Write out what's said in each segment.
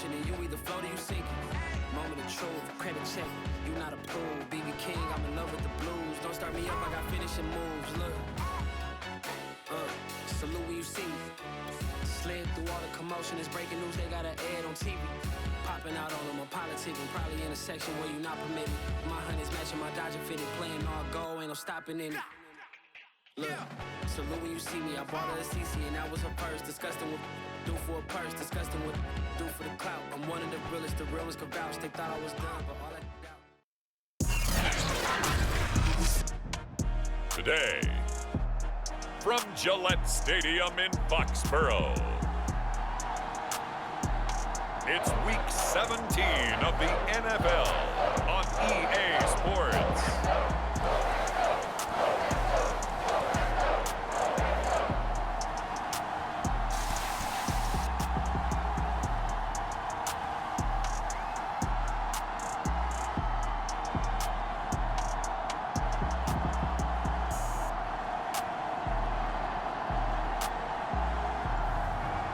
ocean and you either float or you sink. Moment of truth, credit check, you not approved. BB King, I'm in love with the blues. Don't start me up, I got finishing moves. Look, salute when you see me. Slid through all the commotion, it's breaking news, they got an ad on TV. Popping out on them, I'm politicking, probably in a section where you not permitted. My honey's matching my Dodger fitted, playing all goal, ain't no stopping in it. Look, salute when you see me, I bought her a CC and that was her first. Disgusting with do for a purse, disgusting with do for the clout. I'm one of the realest, the realest could vouch. They thought I was done, but all I doubt. Today, from Gillette Stadium in Foxborough, it's Week 17 of the NFL on EA Sports.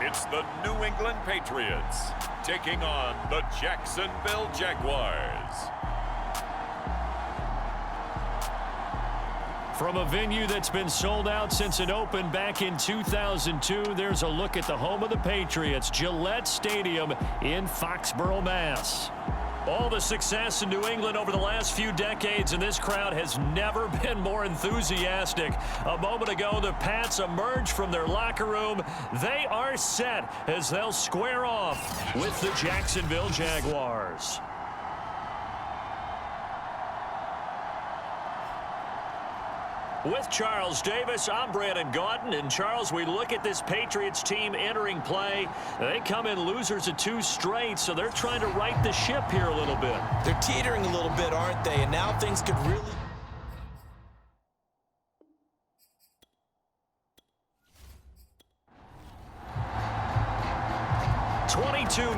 It's the New England Patriots taking on the Jacksonville Jaguars. From a venue that's been sold out since it opened back in 2002, there's a look at the home of the Patriots, Gillette Stadium in Foxborough, Mass. All the success in New England over the last few decades, and this crowd has never been more enthusiastic. A moment ago, the Pats emerged from their locker room. They are set as they'll square off with the Jacksonville Jaguars. With Charles Davis, I'm Brandon Gauton. And Charles, we look at this Patriots team entering play. They come in losers of 2 straight, so they're trying to right the ship here a little bit. They're teetering a little bit, aren't they? And now things could really...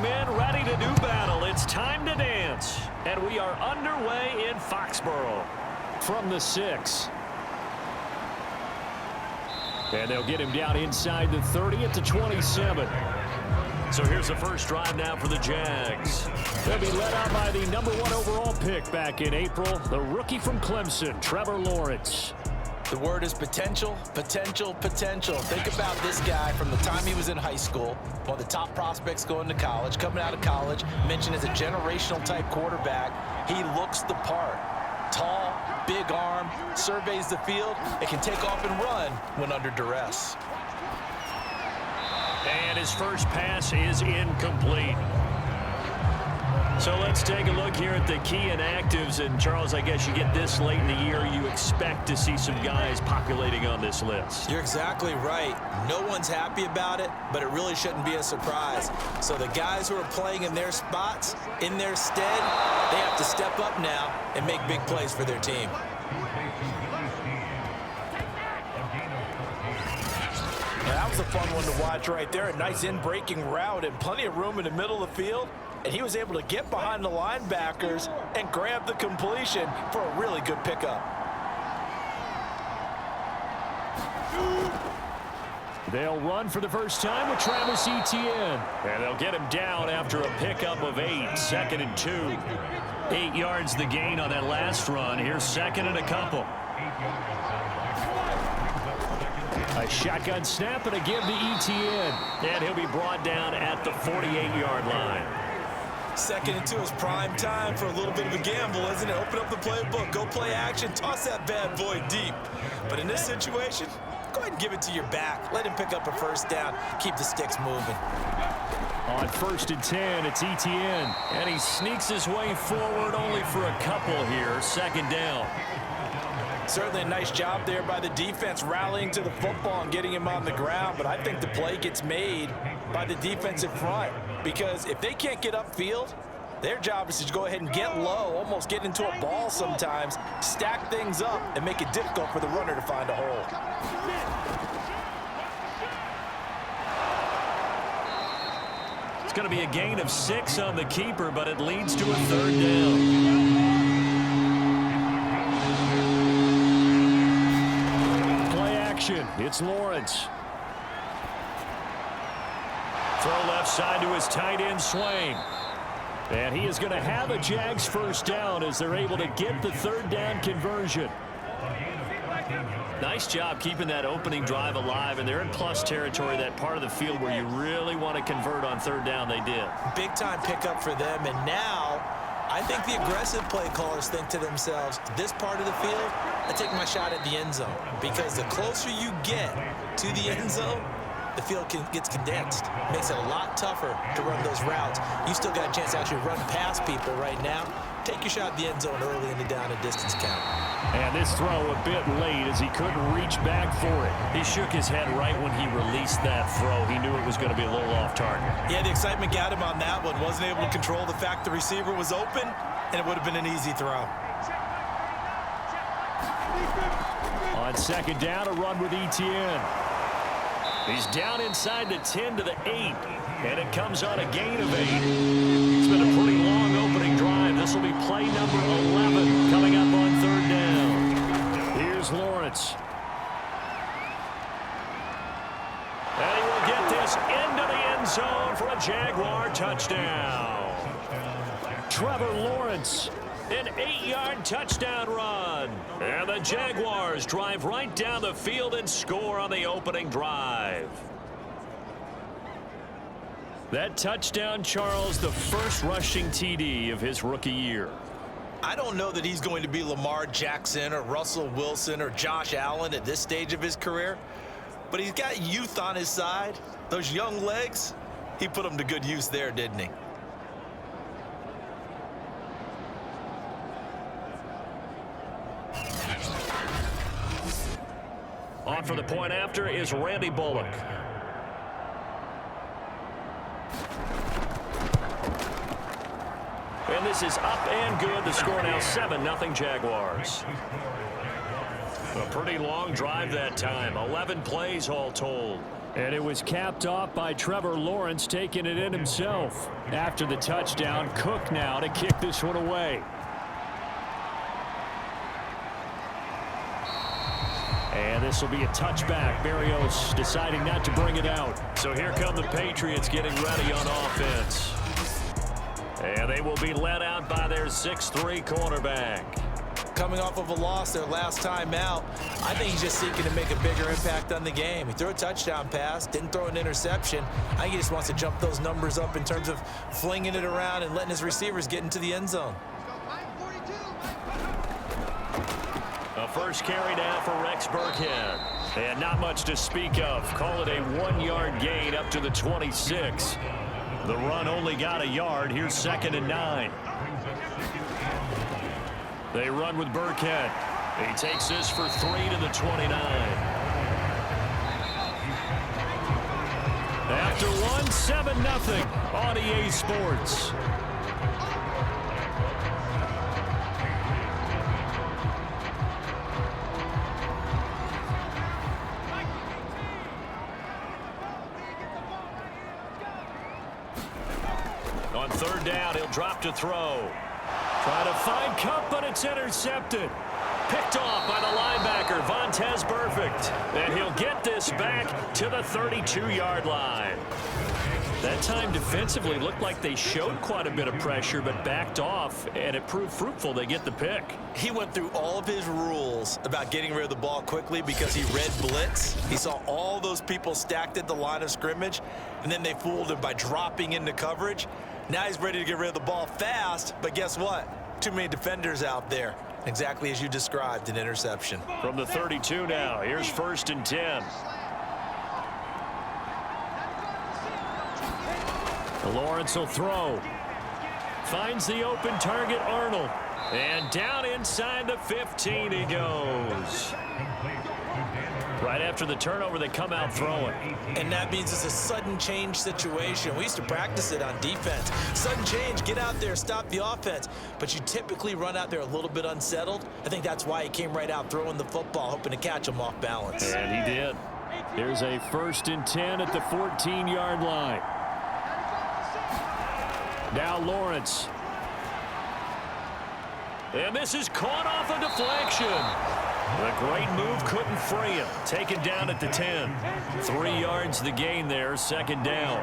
Men ready to do battle. It's time to dance. And we are underway in Foxborough. From the 6. And they'll get him down inside the 30 at the 27. So here's the first drive now for the Jags. They'll be led out by the #1 overall pick back in April, the rookie from Clemson, Trevor Lawrence. The word is potential, potential, potential. Think about this guy from the time he was in high school, one of the top prospects going to college, coming out of college, mentioned as a generational type quarterback. He looks the part. Tall, big arm, surveys the field, and can take off and run when under duress. And his first pass is incomplete. So let's take a look here at the key inactives. And, Charles, I guess you get this late in the year, you expect to see some guys populating on this list. You're exactly right. No one's happy about it, but it really shouldn't be a surprise. So the guys who are playing in their spots, in their stead, they have to step up now and make big plays for their team. Now, that was a fun one to watch right there. A nice in-breaking route and plenty of room in the middle of the field. And he was able to get behind the linebackers and grab the completion for a really good pickup. They'll run for the first time with Travis Etienne. And they'll get him down after a pickup of 8, 2nd and 2. 8 yards the gain on that last run. Here's 2nd and a couple. A shotgun snap and a give to Etienne. And he'll be brought down at the 48-yard line. 2nd and 2 is prime time for a little bit of a gamble, isn't it? Open up the playbook, go play action, toss that bad boy deep. But in this situation, go ahead and give it to your back. Let him pick up a first down. Keep the sticks moving. On 1st and 10, it's Etienne. And he sneaks his way forward only for a couple here. 2nd down. Certainly a nice job there by the defense rallying to the football and getting him on the ground. But I think the play gets made by the defensive front. Because if they can't get upfield, their job is to go ahead and get low, almost get into a ball sometimes, stack things up, and make it difficult for the runner to find a hole. It's going to be a gain of 6 on the keeper, but it leads to a 3rd down. Play action. It's Lawrence. Throw left side to his tight end Swain. And he is going to have a Jags first down as they're able to get the third down conversion. Nice job keeping that opening drive alive, and they're in plus territory, that part of the field where you really want to convert on third down. They did. Big time pickup for them, and now I think the aggressive play callers think to themselves, this part of the field, I take my shot at the end zone, because the closer you get to the end zone, the field gets condensed. Makes it a lot tougher to run those routes. You still got a chance to actually run past people right now. Take your shot at the end zone early in the down and distance count. And this throw a bit late as he couldn't reach back for it. He shook his head right when he released that throw. He knew it was going to be a little off target. Yeah, the excitement got him on that one. Wasn't able to control the fact the receiver was open, and it would have been an easy throw. On second down, a run with Etienne. He's down inside the 10 to the 8, and it comes on a gain of 8. It's been a pretty long opening drive. This will be play number 11 coming up on third down. Here's Lawrence. And he will get this into the end zone for a Jaguar touchdown. Trevor Lawrence. An 8-yard touchdown run. And the Jaguars drive right down the field and score on the opening drive. That touchdown, Charles, the first rushing TD of his rookie year. I don't know that he's going to be Lamar Jackson or Russell Wilson or Josh Allen at this stage of his career, but he's got youth on his side. Those young legs, he put them to good use there, didn't he? On for the point after is Randy Bullock. And this is up and good. The score now 7-0 Jaguars. A pretty long drive that time. 11 plays all told. And it was capped off by Trevor Lawrence taking it in himself. After the touchdown, Cook now to kick this one away. And this will be a touchback. Berrios deciding not to bring it out. So here come the Patriots getting ready on offense. And they will be led out by their 6'3" cornerback. Coming off of a loss their last time out, I think he's just seeking to make a bigger impact on the game. He threw a touchdown pass, didn't throw an interception. I think he just wants to jump those numbers up in terms of flinging it around and letting his receivers get into the end zone. A first carry now for Rex Burkhead. And not much to speak of. Call it a 1-yard gain up to the 26. The run only got a yard. Here's 2nd and 9. They run with Burkhead. He takes this for 3 to the 29. After one, 7-0 on EA Sports. On third down, he'll drop to throw. Trying to find Cup, but it's intercepted. Picked off by the linebacker, Vontaze Burfict. And he'll get this back to the 32-yard line. That time defensively looked like they showed quite a bit of pressure, but backed off, and it proved fruitful. They get the pick. He went through all of his rules about getting rid of the ball quickly because he read blitz. He saw all those people stacked at the line of scrimmage, and then they fooled him by dropping into coverage. Now he's ready to get rid of the ball fast, but guess what? Too many defenders out there. Exactly as you described, an interception. From the 32 now, here's 1st and 10. Lawrence will throw. Finds the open target, Arnold. And down inside the 15 he goes. Right after the turnover, they come out throwing. And that means it's a sudden change situation. We used to practice it on defense. Sudden change, get out there, stop the offense. But you typically run out there a little bit unsettled. I think that's why he came right out throwing the football, hoping to catch him off balance. And he did. Here's a 1st and 10 at the 14-yard line. Now Lawrence. And this is caught off a deflection. The great move couldn't free him. Taken down at the 10. 3 yards the gain there, 2nd down.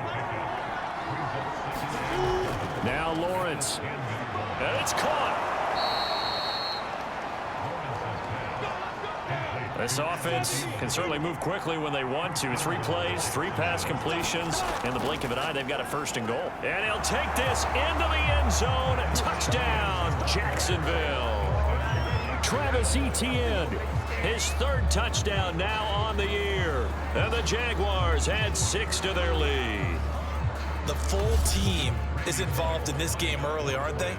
Now Lawrence. And it's caught. This offense can certainly move quickly when they want to. 3 plays, 3 pass completions. In the blink of an eye, they've got a 1st and goal. And he'll take this into the end zone. Touchdown, Jacksonville. Travis Etienne, his 3rd touchdown now on the year. And the Jaguars add 6 to their lead. The full team is involved in this game early, aren't they?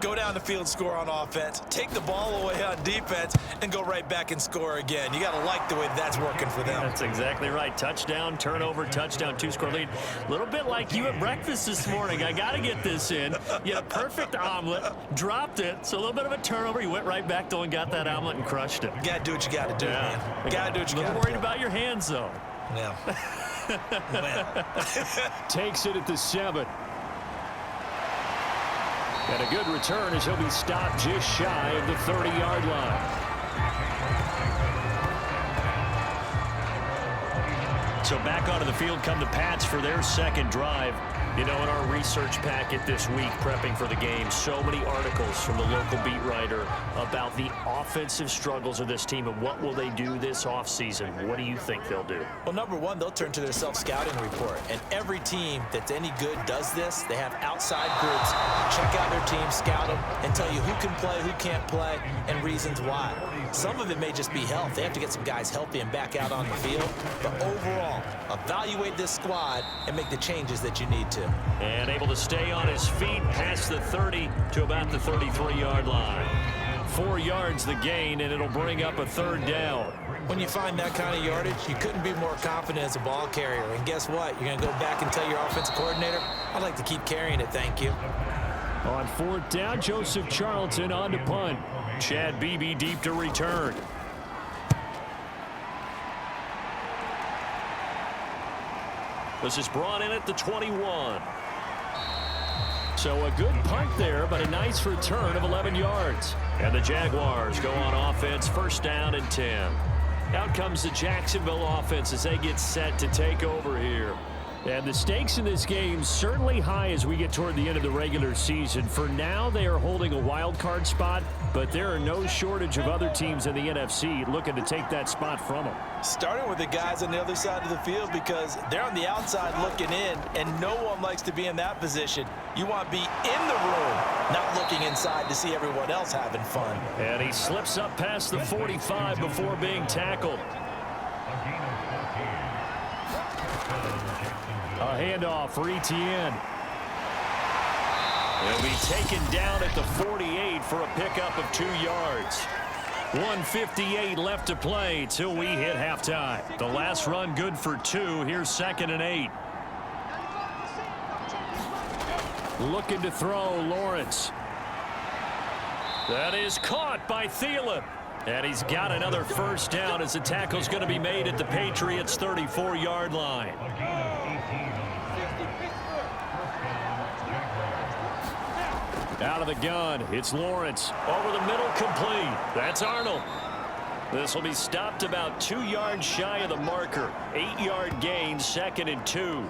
Go down the field, score on offense, take the ball away on defense, and go right back and score again. You got to like the way that's working for them. That's exactly right. Touchdown, turnover, touchdown, 2-score lead. A little bit like you at breakfast this morning. I got to get this in. You had a perfect omelet, dropped it, so a little bit of a turnover. You went right back, though, and got that omelet and crushed it. You got to do what you got to do, man. You got to do what you got to do. A little worried about your hands, though. Yeah. Takes it at the 7. And a good return as he'll be stopped just shy of the 30-yard line. So back onto the field come the Pats for their 2nd drive. You know, in our research packet this week, prepping for the game, so many articles from the local beat writer about the offensive struggles of this team and what will they do this offseason. What do you think they'll do? Well, number one, they'll turn to their self-scouting report. And every team that's any good does this. They have outside groups, check out their team, scout them, and tell you who can play, who can't play, and reasons why. Some of it may just be health. They have to get some guys healthy and back out on the field. But overall, evaluate this squad and make the changes that you need to. And able to stay on his feet past the 30 to about the 33-yard line. 4 yards the gain, and it'll bring up a 3rd down. When you find that kind of yardage, you couldn't be more confident as a ball carrier. And guess what? You're going to go back and tell your offensive coordinator, I'd like to keep carrying it, thank you. On 4th down, Joseph Charlton on to punt. Chad Beebe deep to return. This is brought in at the 21. So a good punt there, but a nice return of 11 yards. And the Jaguars go on offense, 1st down and 10. Out comes the Jacksonville offense as they get set to take over here. And the stakes in this game certainly high as we get toward the end of the regular season. For now, they are holding a wild card spot, but there are no shortage of other teams in the NFC looking to take that spot from them. Starting with the guys on the other side of the field because they're on the outside looking in, and no one likes to be in that position. You want to be in the room, not looking inside to see everyone else having fun. And he slips up past the 45 before being tackled. A handoff for Etienne. He'll be taken down at the 48 for a pickup of 2 yards. 1:58 left to play till we hit halftime. The last run good for 2. Here's 2nd and 8. Looking to throw, Lawrence. That is caught by Thielen. And he's got another 1st down as the tackle's going to be made at the Patriots' 34-yard line. Out of the gun, it's Lawrence. Over the middle, complete. That's Arnold. This will be stopped about 2 yards shy of the marker. 8-yard gain, 2nd and 2.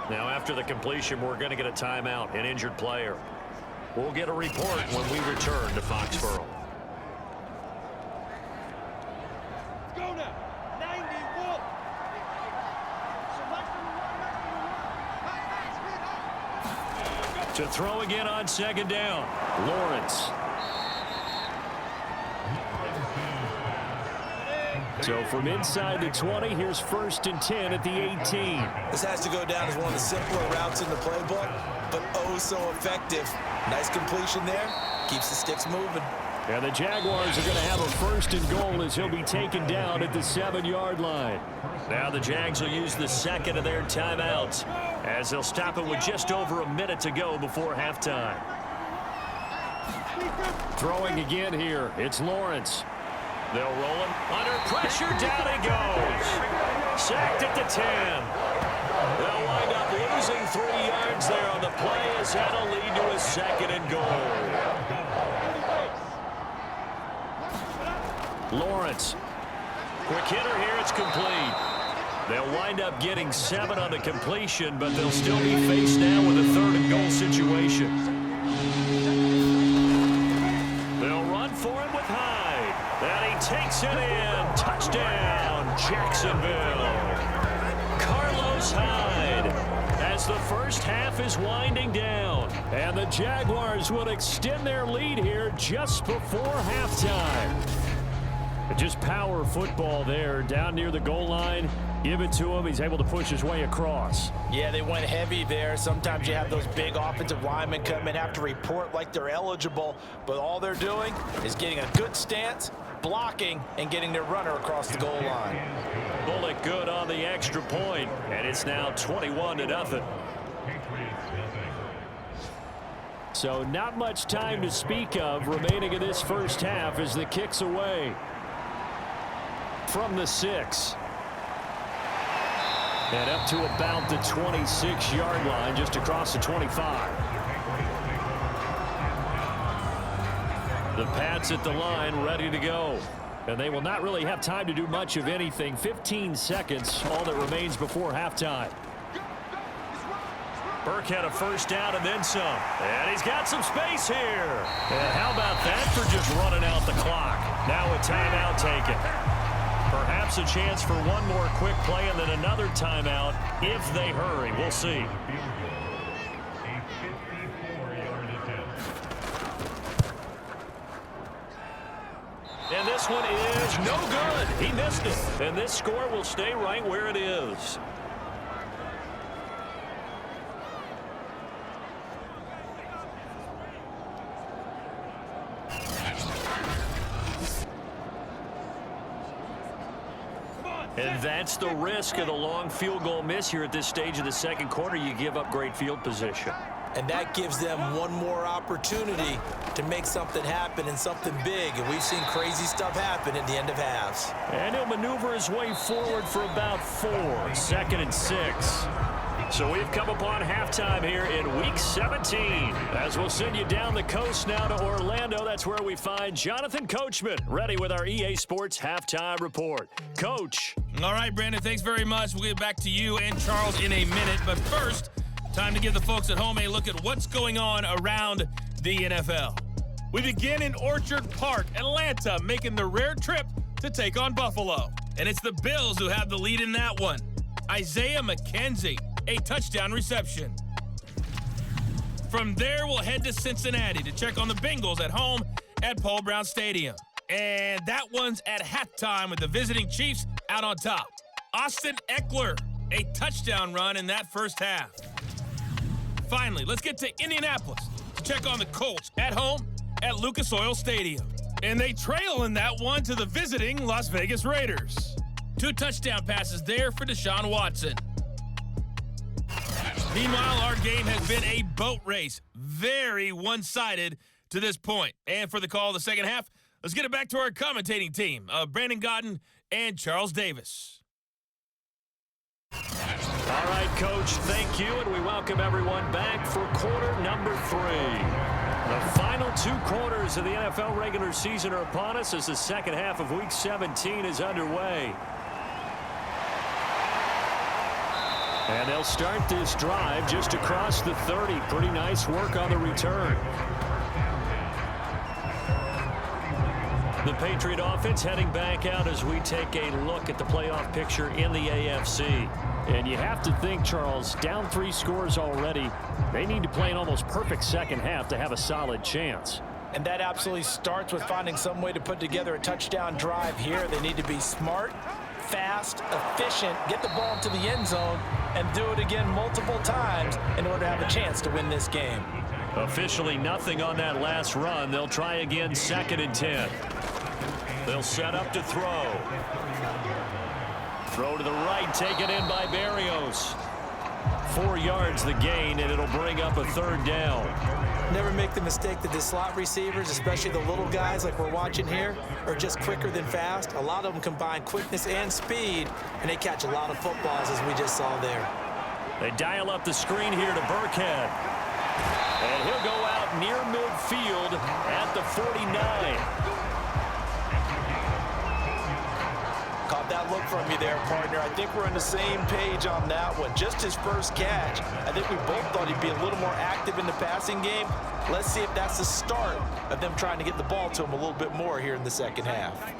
Now, after the completion, we're going to get a timeout, an injured player. We'll get a report when we return to Foxborough. Go now. 91. To throw again on 2nd down. Lawrence. So from inside the 20, here's 1st and 10 at the 18. This has to go down as one of the simpler routes in the playbook, but oh so effective. Nice completion there. Keeps the sticks moving. And the Jaguars are going to have a 1st and goal as he'll be taken down at the 7-yard line. Now the Jags will use the 2nd of their timeouts as they'll stop it with just over a minute to go before halftime. Throwing again here, it's Lawrence. They'll roll him under pressure, down he goes. Sacked at the 10. They'll wind up losing 3 yards there on the play as that'll lead to a 2nd and goal. Lawrence. Quick hitter here, it's complete. They'll wind up getting 7 on the completion, but they'll still be faced now with a 3rd and goal situation. They'll run for it with Hyde. And he takes it in. Touchdown, Jacksonville. Carlos Hyde, as the first half is winding down. And the Jaguars will extend their lead here just before halftime. Just power football there down near the goal line. Give it to him. He's able to push his way across. Yeah, they went heavy there. Sometimes you have those big offensive linemen come in, have to report like they're eligible, but all they're doing is getting a good stance, blocking, and getting their runner across the goal line. Bullock good on the extra point, and it's now 21-0. So not much time to speak of remaining in this first half as the kick's away from the 6. And up to about the 26-yard line, just across the 25. The Pats at the line, ready to go. And they will not really have time to do much of anything. 15 seconds, all that remains before halftime. Burke had a first down and then some. And he's got some space here. And how about that for just running out the clock? Now a timeout taken. Perhaps a chance for one more quick play and then another timeout if they hurry. We'll see. And this one is no good. He missed it. And this score will stay right where it is. And that's the risk of the long field goal miss here at this stage of the second quarter. You give up great field position. And that gives them one more opportunity to make something happen and something big. And we've seen crazy stuff happen at the end of halves. And he'll maneuver his way forward for about 4. 2nd and 6. So we've come upon halftime here in Week 17. As we'll send you down the coast now to Orlando, that's where we find Jonathan Coachman, ready with our EA Sports Halftime Report. Coach. All right, Brandon, thanks very much. We'll get back to you and Charles in a minute. But first, time to give the folks at home a look at what's going on around the NFL. We begin in Orchard Park, Atlanta, making the rare trip to take on Buffalo. And it's the Bills who have the lead in that one. Isaiah McKenzie, a touchdown reception. From there, we'll head to Cincinnati to check on the Bengals at home at Paul Brown Stadium. And that one's at halftime with the visiting Chiefs out on top. Austin Eckler, a touchdown run in that first half. Finally, let's get to Indianapolis to check on the Colts at home at Lucas Oil Stadium. And they trail in that one to the visiting Las Vegas Raiders. 2 touchdown passes there for Deshaun Watson. Meanwhile, our game has been a boat race. Very one-sided to this point. And for the call of the second half, let's get it back to our commentating team of Brandon Godden and Charles Davis. All right, Coach, thank you, and we welcome everyone back for quarter number 3. The final 2 quarters of the NFL regular season are upon us as the second half of Week 17 is underway. And they'll start this drive just across the 30. Pretty nice work on the return. The Patriot offense heading back out as we take a look at the playoff picture in the AFC. And you have to think, Charles, down 3 scores already. They need to play an almost perfect second half to have a solid chance. And that absolutely starts with finding some way to put together a touchdown drive here. They need to be smart, fast, efficient, get the ball to the end zone, and do it again multiple times in order to have a chance to win this game. Officially nothing on that last run. They'll try again 2nd and 10. They'll set up to throw. Throw to the right, taken in by Berrios. 4 yards the gain, and it'll bring up a 3rd down. Never make the mistake that the slot receivers, especially the little guys like we're watching here, are just quicker than fast. A lot of them combine quickness and speed, and they catch a lot of footballs, as we just saw there. They dial up the screen here to Burkhead. And he'll go out near midfield at the 49. Caught love that look from you there, partner. I think we're on the same page on that one. Just his first catch. I think we both thought he'd be a little more active in the passing game. Let's see if that's the start of them trying to get the ball to him a little bit more here in the second half.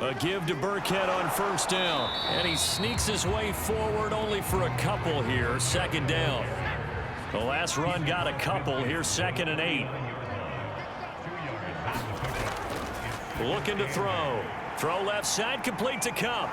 A give to Burkhead on first down. And he sneaks his way forward only for a couple here. Second down. The last run got a couple. Here's 2nd and 8. Looking to throw. Throw left side, complete to Cup.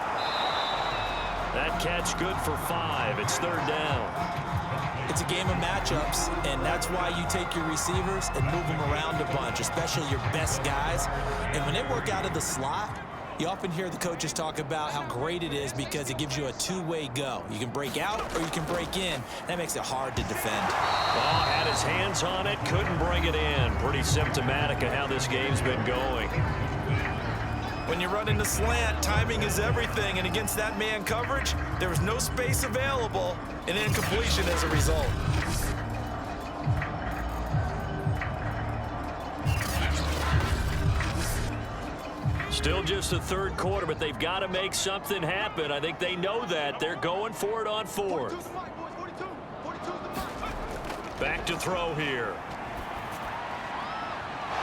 That catch good for 5. It's 3rd down. It's a game of matchups, and that's why you take your receivers and move them around a bunch, especially your best guys. And when they work out of the slot, you often hear the coaches talk about how great it is because it gives you a two-way go. You can break out or you can break in. That makes it hard to defend. Ball had his hands on it, couldn't bring it in. Pretty symptomatic of how this game's been going. When you run in the slant, timing is everything, and against that man coverage, there was no space available, and incompletion as a result. Still just the 3rd quarter, but they've got to make something happen. I think they know that. They're going for it on 4th. Back to throw here.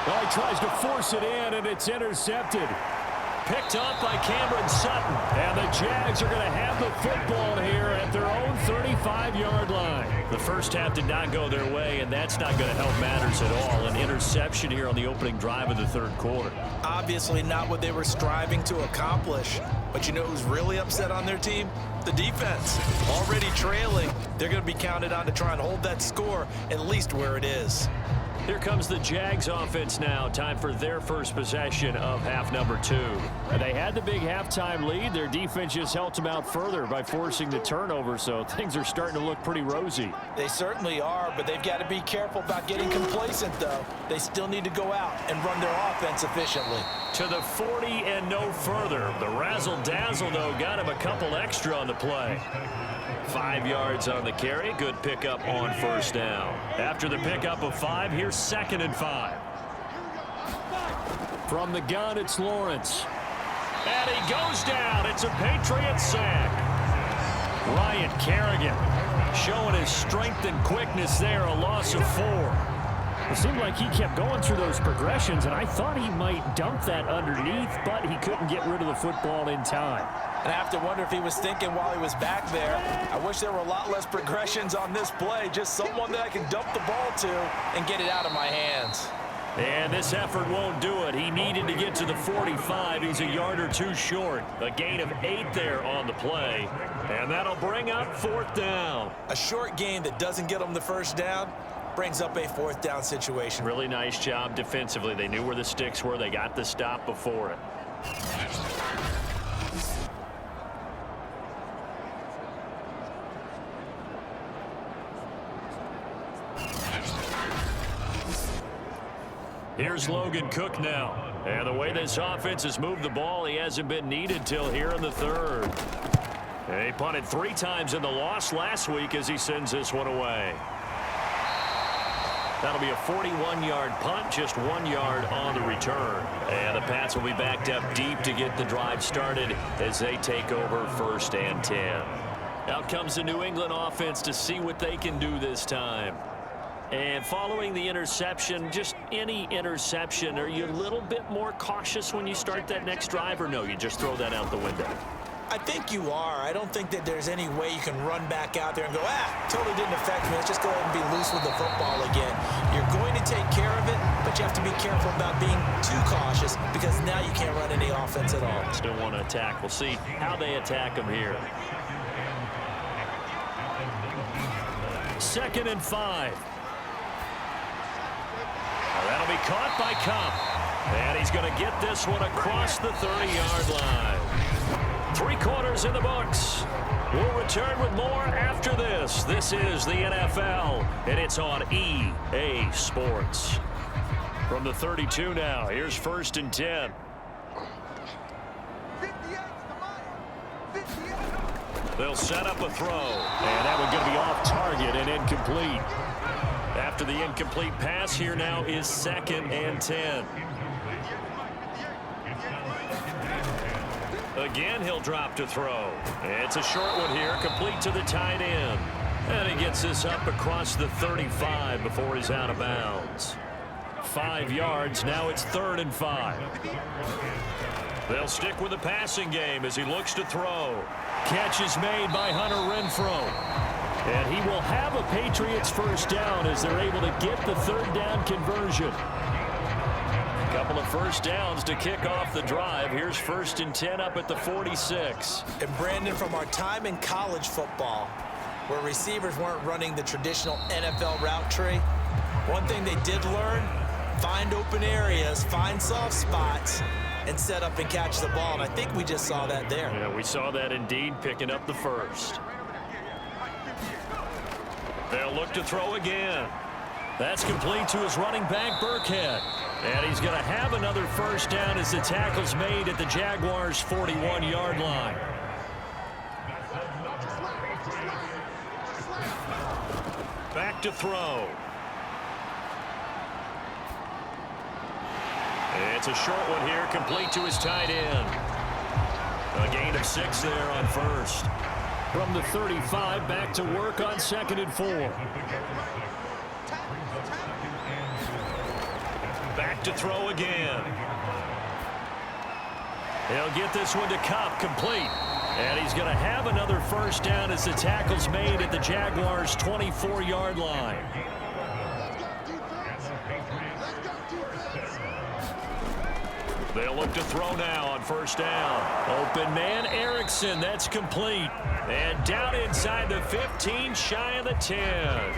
Well, he tries to force it in, and it's intercepted. Picked up by Cameron Sutton. And the Jags are going to have the football here at their own 35-yard line. The first half did not go their way, and that's not going to help matters at all. An interception here on the opening drive of the 3rd quarter. Obviously not what they were striving to accomplish. But you know who's really upset on their team? The defense. Already trailing. They're going to be counted on to try and hold that score at least where it is. Here comes the Jags offense now. Time for their first possession of half number 2. They had the big halftime lead. Their defense just helped them out further by forcing the turnover, so things are starting to look pretty rosy. They certainly are, but they've got to be careful about getting complacent, though. They still need to go out and run their offense efficiently. To the 40 and no further. The razzle-dazzle, though, got him a couple extra on the play. 5 yards on the carry. Good pickup on first down. After the pickup of 5, here's 2nd and 5. From the gun, it's Lawrence. And he goes down. It's a Patriots sack. Ryan Kerrigan showing his strength and quickness there. A loss of 4. It seemed like he kept going through those progressions, and I thought he might dump that underneath, but he couldn't get rid of the football in time. And I have to wonder if he was thinking while he was back there, I wish there were a lot less progressions on this play, just someone that I can dump the ball to and get it out of my hands. And this effort won't do it. He needed to get to the 45. He's a yard or 2 short. A gain of 8 there on the play. And that'll bring up 4th down. A short gain that doesn't get him the first down brings up a 4th down situation. Really nice job defensively. They knew where the sticks were. They got the stop before it. Here's Logan Cook now. And the way this offense has moved the ball, he hasn't been needed till here in the 3rd. And he punted 3 times in the loss last week as he sends this one away. That'll be a 41-yard punt, just 1 yard on the return. And the Pats will be backed up deep to get the drive started as they take over 1st and 10. Out comes the New England offense to see what they can do this time. And following the interception, just any interception, are you a little bit more cautious when you start that next drive, or no, you just throw that out the window? I think you are. I don't think that there's any way you can run back out there and go, totally didn't affect me. Let's just go ahead and be loose with the football again. You're going to take care of it, but you have to be careful about being too cautious because now you can't run any offense at all. Still want to attack. We'll see how they attack them here. 2nd and 5. That'll be caught by Cup. And he's going to get this one across the 30-yard line. 3 quarters in the books. We'll return with more after this. This is the NFL, and it's on EA Sports. From the 32 now, here's 1st and 10. They'll set up a throw. And that one's going to be off target and incomplete. After the incomplete pass, here now is 2nd and 10. Again, he'll drop to throw. It's a short one here, complete to the tight end. And he gets this up across the 35 before he's out of bounds. 5 yards, now it's 3rd and 5. They'll stick with the passing game as he looks to throw. Catch is made by Hunter Renfrow. And he will have a Patriots first down as they're able to get the 3rd down conversion. A couple of first downs to kick off the drive. Here's 1st and 10 up at the 46. And Brandon, from our time in college football, where receivers weren't running the traditional NFL route tree, one thing they did learn, find open areas, find soft spots, and set up and catch the ball. And I think we just saw that there. Yeah, we saw that indeed, picking up the first. They'll look to throw again. That's complete to his running back, Burkhead. And he's going to have another first down as the tackle's made at the Jaguars' 41-yard line. Back to throw. It's a short one here, complete to his tight end. A gain of 6 there on first. From the 35, back to work on 2nd and 4. Back to throw again. He'll get this one to Kupp, complete. And he's going to have another first down as the tackle's made at the Jaguars' 24-yard line. They'll look to throw now on first down. Open man, Erickson. That's complete. And down inside the 15, shy of the 10.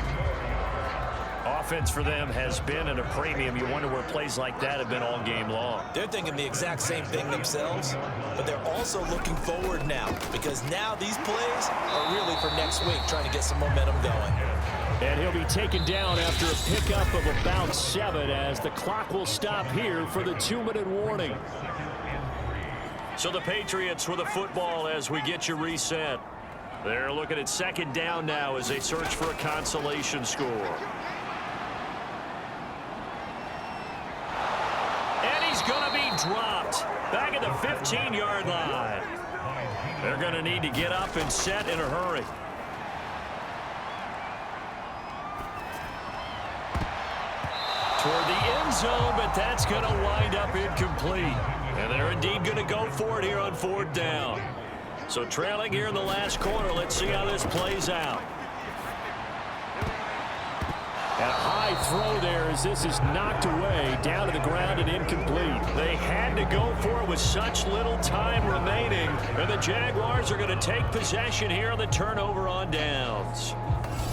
Offense for them has been at a premium. You wonder where plays like that have been all game long. They're thinking the exact same thing themselves, but they're also looking forward now, because now these plays are really for next week, trying to get some momentum going. And he'll be taken down after a pickup of about 7 as the clock will stop here for the 2-minute warning. So the Patriots with a football as we get you reset. They're looking at 2nd down now as they search for a consolation score. And he's going to be dropped back at the 15-yard line. They're going to need to get up and set in a hurry. Toward the end zone, but that's going to wind up incomplete. And they're indeed going to go for it here on 4th down. So trailing here in the last quarter, let's see how this plays out. And a high throw there as this is knocked away, down to the ground and incomplete. They had to go for it with such little time remaining. And the Jaguars are going to take possession here on the turnover on downs.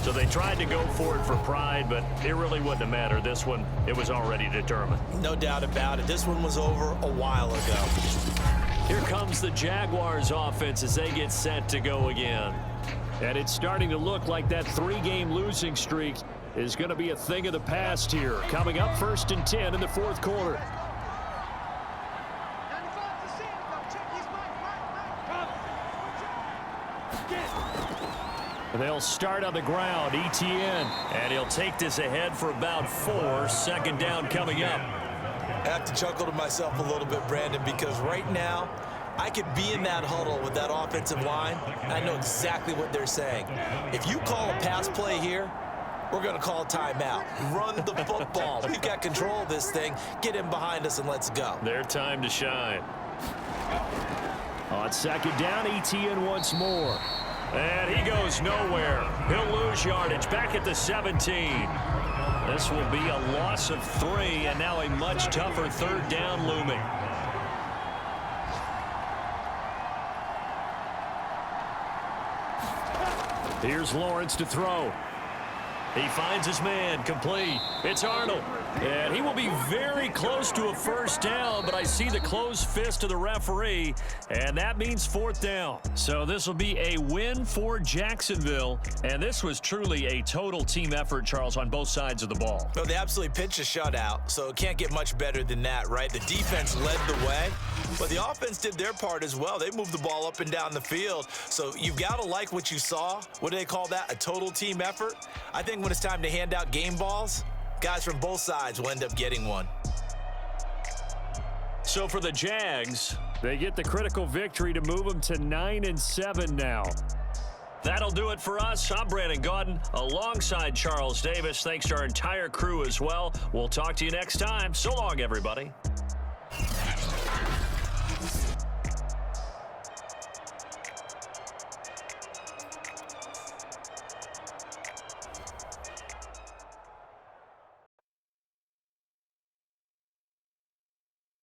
So they tried to go for it for pride, but it really wouldn't have mattered. This one, it was already determined. No doubt about it. This one was over a while ago. Here comes the Jaguars offense as they get set to go again. And it's starting to look like that 3-game losing streak is going to be a thing of the past here. Coming up 1st and 10 in the 4th quarter. They'll start on the ground. Etienne. And he'll take this ahead for about 4. 2nd down coming up. I have to chuckle to myself a little bit, Brandon, because right now I could be in that huddle with that offensive line, and I know exactly what they're saying. If you call a pass play here, we're going to call a timeout. Run the football. We've got control of this thing. Get in behind us and let's go. Their time to shine. On 2nd down, Etienne once more. And he goes nowhere. He'll lose yardage back at the 17. This will be a loss of 3, and now a much tougher 3rd down looming. Here's Lawrence to throw. He finds his man, complete. It's Arnold. And he will be very close to a first down, but I see the closed fist of the referee, and that means 4th down. So this will be a win for Jacksonville, and this was truly a total team effort, Charles, on both sides of the ball. No, they absolutely pitched a shutout, so it can't get much better than that, right? The defense led the way, but the offense did their part as well. They moved the ball up and down the field, so you've got to like what you saw. What do they call that? A total team effort? I think when it's time to hand out game balls, guys from both sides will end up getting one. So for the Jags, They get the critical victory to move them to 9-7 now. That'll do it for us. I'm Brandon Gaudin alongside Charles Davis. Thanks to our entire crew as well. We'll talk to you next time. So long, everybody.